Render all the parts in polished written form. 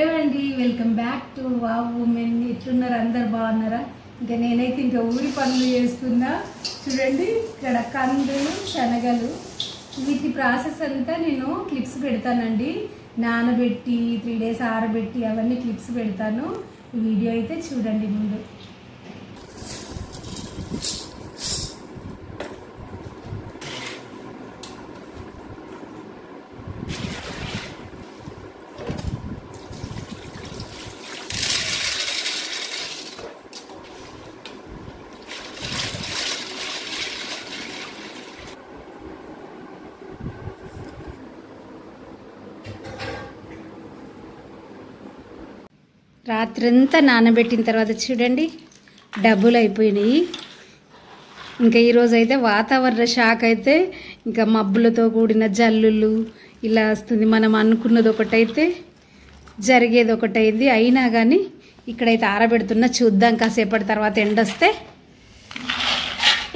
Hello అండి, welcome back to wow women. ఎట్లున్నారు? అందరు బాగున్నారా? ఇంకా నేనైతే ఇంకా ఊరి పనులు చేస్తున్నా. చూడండి, ఇక్కడ కందులు, శనగలు, వీటి ప్రాసెస్ అంతా నేను క్లిప్స్ పెడతానండి. నానబెట్టి 3 days ఆరబెట్టి అవన్నీ క్లిప్స్ పెడతాను. ఈ వీడియో అయితే చూడండి ముందు. రాత్రంతా నానబెట్టిన తర్వాత చూడండి డబ్బులు అయిపోయినాయి. ఇంకా ఈరోజు అయితే వాతావరణ శాఖ అయితే ఇంకా మబ్బులతో కూడిన జల్లులు ఇలా వస్తుంది. మనం అనుకున్నది ఒకటైతే జరిగేది ఒకటైంది. అయినా కానీ ఇక్కడైతే ఆరబెడుతున్నా. చూద్దాం, కాసేపటి తర్వాత ఎండొస్తే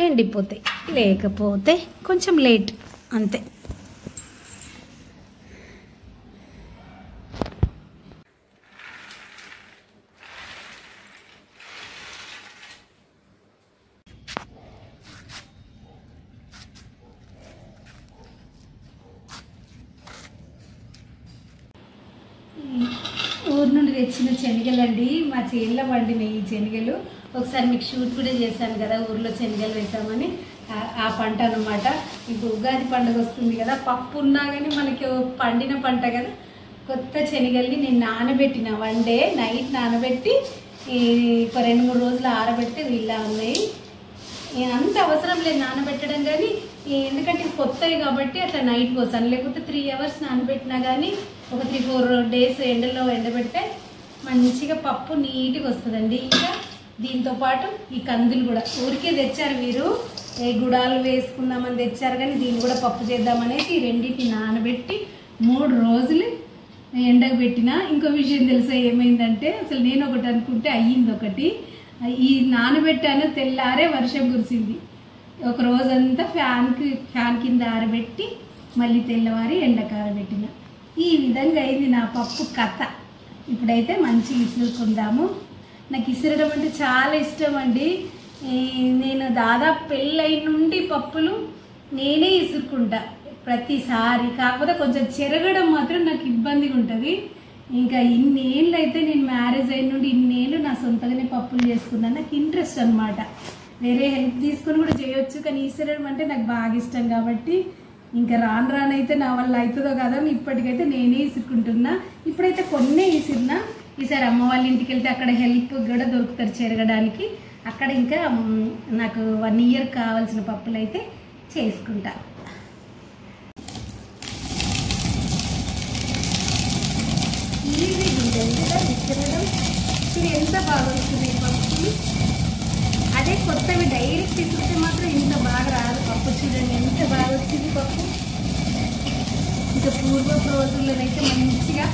ఎండిపోతాయి, లేకపోతే కొంచెం లేట్ అంతే. ఊరు నుండి తెచ్చిన శనగలండి, మా చేనులో పండినాయి ఈ శనగలు. ఒకసారి మీకు షూట్ కూడా చేశాను కదా, ఊర్లో శనగలు వేసామని. ఆ పంట అన్నమాట. ఇప్పుడు ఉగాది పండుగ వస్తుంది కదా, పప్పు ఉన్నా కానీ మనకి పండిన పంట కదా. కొత్త శనగల్ని నేను నానబెట్టిన 1 day నైట్ నానబెట్టి ఒక 2-3 రోజులు ఆరబెట్టి ఇలా ఉన్నాయి. అంత అవసరం లేదు నానబెట్టడం, కానీ ఎందుకంటే కొత్తవి కాబట్టి అట్లా నైట్ పోసాను. లేకపోతే 3 hours నానబెట్టినా కానీ ఒక 3-4 days ఎండలో ఎండబెడితే మంచిగా పప్పు నీట్గా వస్తుందండి. ఇంకా దీంతోపాటు ఈ కందులు కూడా ఊరికే తెచ్చారు వీరు, గుడాలు వేసుకుందామని తెచ్చారు, కానీ దీన్ని కూడా పప్పు చేద్దామనేసి ఈ రెండింటిని నానబెట్టి 3 రోజులు ఎండకు పెట్టిన. ఇంకో విషయం తెలుసా ఏమైందంటే, అసలు నేను ఒకటి అనుకుంటే అయ్యింది ఒకటి. ఈ నానబెట్టాను, తెల్లారే వర్షం కురిసింది. ఒక రోజంతా ఫ్యాన్ కింద ఆరబెట్టి మళ్ళీ తెల్లవారి ఎండకు ఆరబెట్టిన. ఈ విధంగా అయింది నా పప్పు కథ. ఇప్పుడైతే మంచి ఇసురుకుందాము. నాకు ఇసురడం అంటే చాలా ఇష్టం అండి. నేను దాదాపు పెళ్ళైన నుండి పప్పులు నేనే ఇసురుకుంటా ప్రతిసారి. కాకపోతే కొంచెం చెరగడం మాత్రం నాకు ఇబ్బందిగా ఉంటుంది. ఇంకా ఇన్నేళ్ళు అయితే, నేను మ్యారేజ్ అయిన నుండి ఇన్నేళ్ళు నా సొంతగానే పప్పులు చేసుకున్నాను. నాకు ఇంట్రెస్ట్ అనమాట. వేరే హెల్ప్ తీసుకొని కూడా చేయొచ్చు, కానీ ఇసురడం అంటే నాకు బాగా ఇష్టం కాబట్టి ఇంకా రానైతే నా వల్ల అవుతుందో కదా ఇప్పటికైతే నేనే ఇసురుకుంటున్నా. ఇప్పుడైతే కొన్నే ఇసిరినా. ఈసారి అమ్మ వాళ్ళ ఇంటికి వెళ్తే అక్కడ హెల్ప్ కూడా దొరుకుతారు చెరగడానికి. అక్కడ ఇంకా నాకు 1 year కావాల్సిన పప్పులు అయితే చేసుకుంటా. ఈజీగా ఉంటుంది కదా ఇసురడం. ఇది ఎంత బాగా వస్తుంది పప్పులు. అదే కొత్తవి డైరెక్ట్ ఇసురితే మాత్రం ఇంత బాగా రాదు పప్పు. చూడండి ఎంత బాగా వచ్చింది పప్పు. ఇంకా పూర్వపు రోజుల్లోనైతే మంచిగా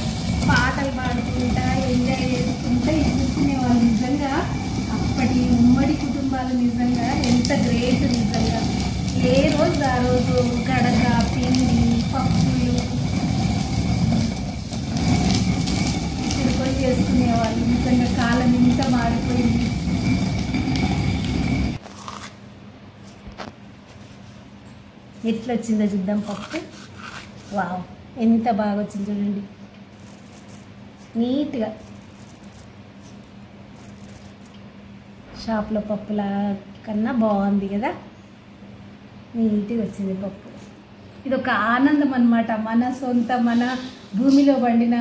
పాటలు పాడుకుంటా ఎంజాయ్ చేసుకుంటా ఇసుకునే వాళ్ళు. నిజంగా అప్పటి ఉమ్మడి కుటుంబాలు నిజంగా ఎంత గ్రేట్. నిజంగా ఏ రోజు ఆ రోజు గడగ, పిండి, పప్పులు ఇసురుకొని చేసుకునేవాళ్ళు. నిజంగా కాలం ఇంత మారిపోయింది. ఎట్లా వచ్చిందో చూద్దాం పప్పు. వావ్, ఎంత బాగా వచ్చింది చూడండి, నీట్గా. షాప్లో పప్పుల కన్నా బాగుంది కదా, నీట్గా వచ్చింది పప్పు. ఇది ఒక ఆనందం అన్నమాట. మన సొంత, మన భూమిలో పండిన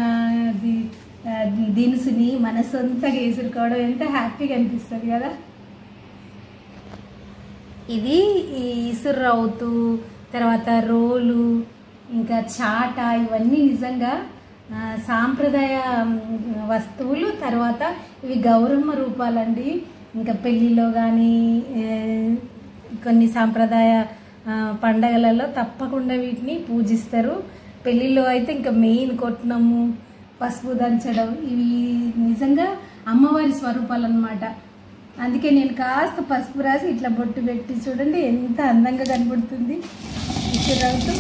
దినుసుని మన సొంతగా వేసుకోవడం ఎంత హ్యాపీగా అనిపిస్తుంది కదా. ఇది ఈ ఇసురవుతూ, తర్వాత రోలు, ఇంకా చాట, ఇవన్నీ నిజంగా సాంప్రదాయ వస్తువులు. తర్వాత ఇవి గౌరమ్మ రూపాలండి. ఇంకా పెళ్ళిలో కానీ కొన్ని సాంప్రదాయ పండగలలో తప్పకుండా వీటిని పూజిస్తారు. పెళ్ళిలో అయితే ఇంకా మెయిన్ కొట్టడము, పసుపు దంచడం, ఇవి నిజంగా అమ్మవారి స్వరూపాలు అన్నమాట. అందుకే నేను కాస్త పసుపు రాసి ఇట్లా బొట్టు పెట్టి చూడండి ఎంత అందంగా కనబడుతుంది ఇసురవుతూ.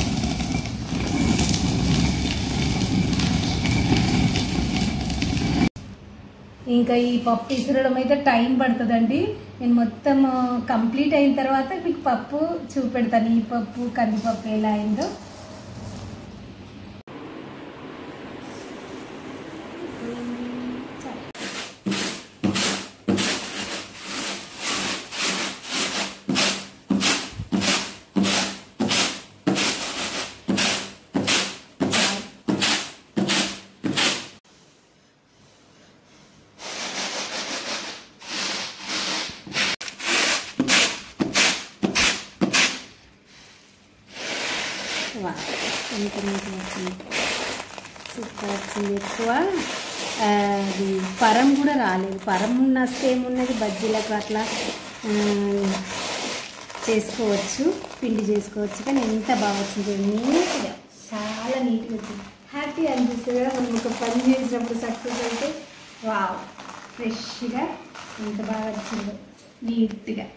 ఇంకా ఈ పప్పు విసరడం అయితే టైం పడుతుందండి. నేను మొత్తం కంప్లీట్ అయిన తర్వాత మీకు పప్పు చూపెడతాను, ఈ పప్పు కందిపప్పు ఎలా అయిందో. ఎంత నీట్గా వచ్చింది, సూపర్ వచ్చింది. ఎక్కువ అది పరం కూడా రాలేదు. పరం ఉన్నస్తే ఏమున్నది, బజ్జీలకు అట్లా చేసుకోవచ్చు, పిండి చేసుకోవచ్చు. కానీ ఎంత బాగా వచ్చింది, నీట్గా, చాలా నీట్గా వచ్చింది. హ్యాపీ అనిపిస్తుంది కదా మనం ఒక పని చేసినప్పుడు సక్సెస్ అయితే. వావ్, ఫ్రెష్గా ఎంత బాగా వచ్చిందో, నీట్గా.